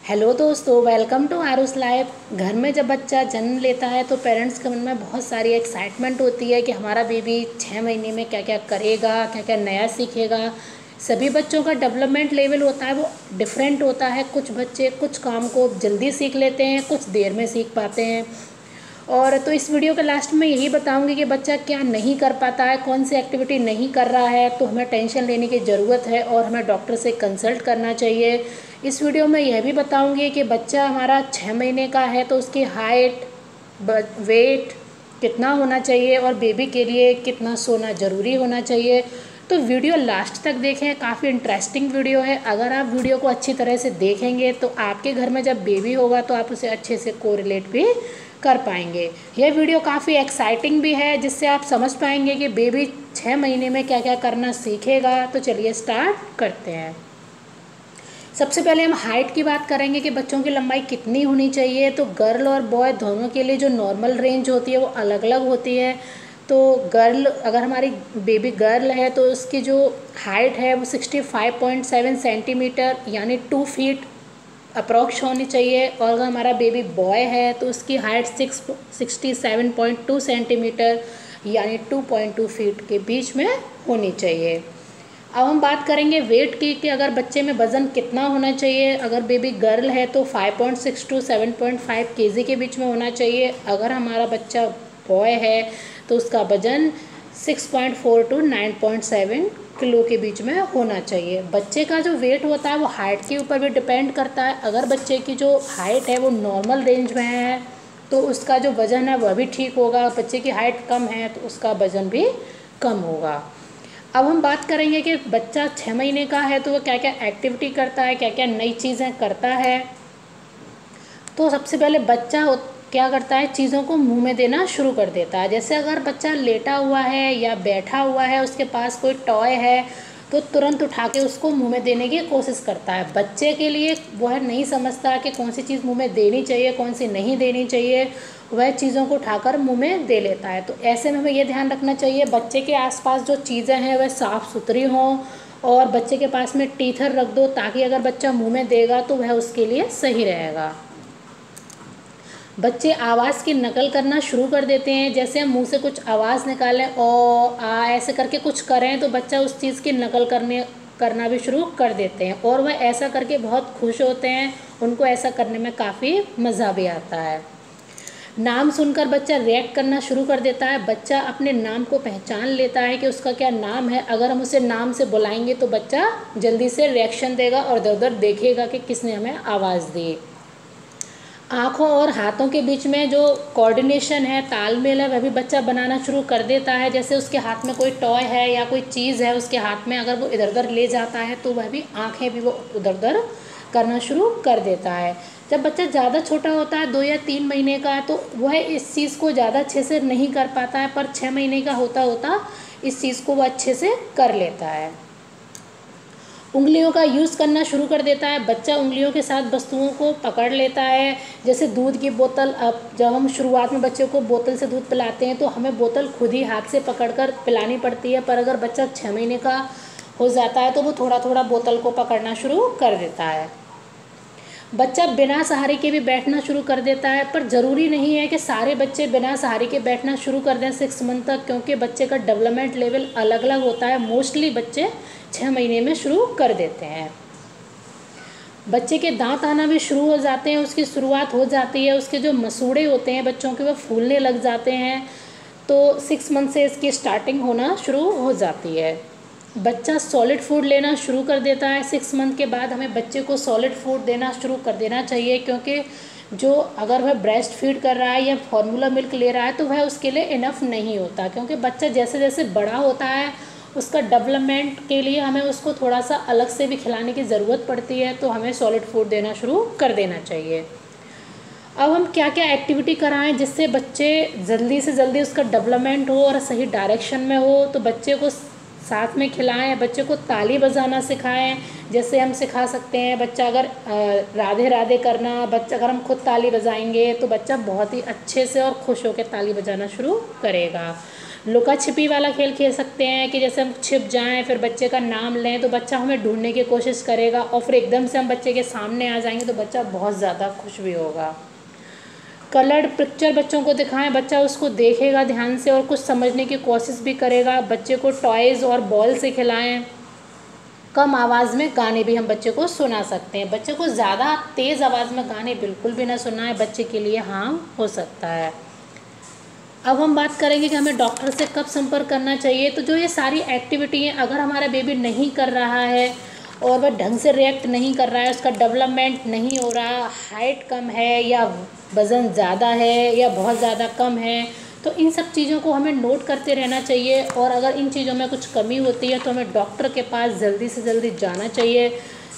Hello दोस्तों, welcome to आरुस life. घर में जब बच्चा जन्म लेता है तो पेरेंट्स के मन में बहुत सारी एक्साइटमेंट होती है कि हमारा बेबी 6 महीने में क्या क्या करेगा, क्या क्या नया सीखेगा। सभी बच्चों का डेवलपमेंट लेवल होता है वो डिफरेंट होता है। कुछ बच्चे कुछ काम को जल्दी सीख लेते हैं, कुछ देर में सीख पाते हैं। और तो इस वीडियो के लास्ट में यही बताऊंगी कि बच्चा क्या नहीं कर पाता है, कौन सी एक्टिविटी नहीं कर रहा है, तो हमें टेंशन लेने की ज़रूरत है और हमें डॉक्टर से कंसल्ट करना चाहिए। इस वीडियो में यह भी बताऊंगी कि बच्चा हमारा 6 महीने का है तो उसकी हाइट, वेट कितना होना चाहिए और बेबी के लिए कितना सोना ज़रूरी होना चाहिए। तो वीडियो लास्ट तक देखें, काफ़ी इंटरेस्टिंग वीडियो है। अगर आप वीडियो को अच्छी तरह से देखेंगे तो आपके घर में जब बेबी होगा तो आप उसे अच्छे से कोरिलेट भी कर पाएंगे। यह वीडियो काफ़ी एक्साइटिंग भी है जिससे आप समझ पाएंगे कि बेबी 6 महीने में क्या क्या करना सीखेगा। तो चलिए स्टार्ट करते हैं। सबसे पहले हम हाइट की बात करेंगे कि बच्चों की लंबाई कितनी होनी चाहिए। तो गर्ल और बॉय दोनों के लिए जो नॉर्मल रेंज होती है वो अलग अलग होती है। तो गर्ल, अगर हमारी बेबी गर्ल है तो उसकी जो हाइट है वो 65.7 सेंटीमीटर यानी 2 फीट अप्रॉक्स होनी चाहिए। और अगर हमारा बेबी बॉय है तो उसकी हाइट 67.2 सेंटीमीटर यानी 2.2 फीट के बीच में होनी चाहिए। अब हम बात करेंगे वेट की कि अगर बच्चे में वज़न कितना होना चाहिए। अगर बेबी गर्ल है तो 5.6 टू 7.5 केजी के बीच में होना चाहिए। अगर हमारा बच्चा बॉय है तो उसका वज़न 6.4 टू 9.7 किलो के बीच में होना चाहिए। बच्चे का जो वेट होता है वो हाइट के ऊपर भी डिपेंड करता है। अगर बच्चे की जो हाइट है वो नॉर्मल रेंज में है तो उसका जो वज़न है वह भी ठीक होगा। बच्चे की हाइट कम है तो उसका वज़न भी कम होगा। अब हम बात करेंगे कि बच्चा 6 महीने का है तो वो क्या क्या एक्टिविटी करता है, क्या क्या नई चीज़ें करता है। तो सबसे पहले बच्चा क्या करता है, चीज़ों को मुंह में देना शुरू कर देता है। जैसे अगर बच्चा लेटा हुआ है या बैठा हुआ है, उसके पास कोई टॉय है तो तुरंत उठा के उसको मुंह में देने की कोशिश करता है। बच्चे के लिए वह नहीं समझता कि कौन सी चीज़ मुंह में देनी चाहिए, कौन सी नहीं देनी चाहिए, वह चीज़ों को उठाकर मुंह में दे लेता है। तो ऐसे में हमें ये ध्यान रखना चाहिए बच्चे के आसपास जो चीज़ें हैं वह साफ़ सुथरी हों और बच्चे के पास में टीथर रख दो ताकि अगर बच्चा मुंह में देगा तो वह उसके लिए सही रहेगा। बच्चे आवाज़ की नकल करना शुरू कर देते हैं। जैसे हम मुंह से कुछ आवाज़ निकालें, ओ आ ऐसे करके कुछ करें तो बच्चा उस चीज़ की नकल करना भी शुरू कर देते हैं और वह ऐसा करके बहुत खुश होते हैं। उनको ऐसा करने में काफ़ी मज़ा भी आता है। नाम सुनकर बच्चा रिएक्ट करना शुरू कर देता है। बच्चा अपने नाम को पहचान लेता है कि उसका क्या नाम है। अगर हम उसे नाम से बुलाएंगे तो बच्चा जल्दी से रिएक्शन देगा और इधर उधर देखेगा कि किसने हमें आवाज़ दी। आँखों और हाथों के बीच में जो कोऑर्डिनेशन है, तालमेल है, वह भी बच्चा बनाना शुरू कर देता है। जैसे उसके हाथ में कोई टॉय है या कोई चीज़ है उसके हाथ में, अगर वो इधर उधर ले जाता है तो वह भी आँखें भी वो उधर उधर करना शुरू कर देता है। जब बच्चा ज़्यादा छोटा होता है, 2 या 3 महीने का, तो वह इस चीज़ को ज़्यादा अच्छे से नहीं कर पाता है, पर 6 महीने का होता होता इस चीज़ को वह अच्छे से कर लेता है। उंगलियों का यूज़ करना शुरू कर देता है। बच्चा उंगलियों के साथ वस्तुओं को पकड़ लेता है। जैसे दूध की बोतल, अब जब हम शुरुआत में बच्चे को बोतल से दूध पिलाते हैं तो हमें बोतल खुद ही हाथ से पकड़कर पिलानी पड़ती है, पर अगर बच्चा 6 महीने का हो जाता है तो वो थोड़ा थोड़ा बोतल को पकड़ना शुरू कर देता है। बच्चा बिना सहारे के भी बैठना शुरू कर देता है, पर ज़रूरी नहीं है कि सारे बच्चे बिना सहारे के बैठना शुरू कर दें 6 मंथ तक, क्योंकि बच्चे का डेवलपमेंट लेवल अलग अलग होता है। मोस्टली बच्चे 6 महीने में शुरू कर देते हैं। बच्चे के दांत आना भी शुरू हो जाते हैं, उसकी शुरुआत हो जाती है। उसके जो मसूड़े होते हैं बच्चों के, वो फूलने लग जाते हैं। तो 6 मंथ से इसकी स्टार्टिंग होना शुरू हो जाती है। बच्चा सॉलिड फूड लेना शुरू कर देता है। 6 मंथ के बाद हमें बच्चे को सॉलिड फूड देना शुरू कर देना चाहिए, क्योंकि जो अगर वह ब्रेस्ट फीड कर रहा है या फार्मूला मिल्क ले रहा है तो वह उसके लिए इनफ नहीं होता, क्योंकि बच्चा जैसे जैसे बड़ा होता है उसका डेवलपमेंट के लिए हमें उसको थोड़ा सा अलग से भी खिलाने की ज़रूरत पड़ती है। तो हमें सॉलिड फूड देना शुरू कर देना चाहिए। अब हम क्या क्या एक्टिविटी कराएं जिससे बच्चे जल्दी से जल्दी उसका डेवलपमेंट हो और सही डायरेक्शन में हो। तो बच्चे को साथ में खिलाएं, बच्चे को ताली बजाना सिखाएं। जैसे हम सिखा सकते हैं, बच्चा अगर राधे राधे करना, बच्चा अगर हम खुद ताली बजाएंगे तो बच्चा बहुत ही अच्छे से और खुश होकर ताली बजाना शुरू करेगा। लुका छिपी वाला खेल खेल सकते हैं कि जैसे हम छिप जाएं, फिर बच्चे का नाम लें तो बच्चा हमें ढूंढने की कोशिश करेगा, और फिर एकदम से हम बच्चे के सामने आ जाएंगे तो बच्चा बहुत ज़्यादा खुश भी होगा। कलर्ड पिक्चर बच्चों को दिखाएं, बच्चा उसको देखेगा ध्यान से और कुछ समझने की कोशिश भी करेगा। बच्चे को टॉयज़ और बॉल से खिलाएं। कम आवाज़ में गाने भी हम बच्चे को सुना सकते हैं। बच्चे को ज़्यादा तेज़ आवाज़ में गाने बिल्कुल भी ना सुनाएं, बच्चे के लिए हार्म हो सकता है। अब हम बात करेंगे कि हमें डॉक्टर से कब संपर्क करना चाहिए। तो जो ये सारी एक्टिविटी हैं, अगर हमारा बेबी नहीं कर रहा है और वह ढंग से रिएक्ट नहीं कर रहा है, उसका डेवलपमेंट नहीं हो रहा, हाइट कम है या वज़न ज़्यादा है या बहुत ज़्यादा कम है, तो इन सब चीज़ों को हमें नोट करते रहना चाहिए। और अगर इन चीज़ों में कुछ कमी होती है तो हमें डॉक्टर के पास जल्दी से जल्दी जाना चाहिए,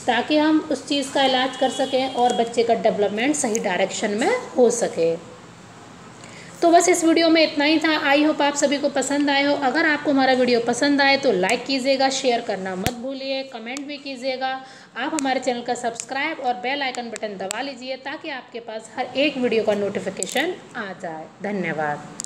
ताकि हम उस चीज़ का इलाज कर सकें और बच्चे का डेवलपमेंट सही डायरेक्शन में हो सके। तो बस इस वीडियो में इतना ही था। आई होप आप सभी को पसंद आए हो। अगर आपको हमारा वीडियो पसंद आए तो लाइक कीजिएगा, शेयर करना मत भूलिए, कमेंट भी कीजिएगा। आप हमारे चैनल का सब्सक्राइब और बेल आइकन बटन दबा लीजिए, ताकि आपके पास हर एक वीडियो का नोटिफिकेशन आ जाए। धन्यवाद।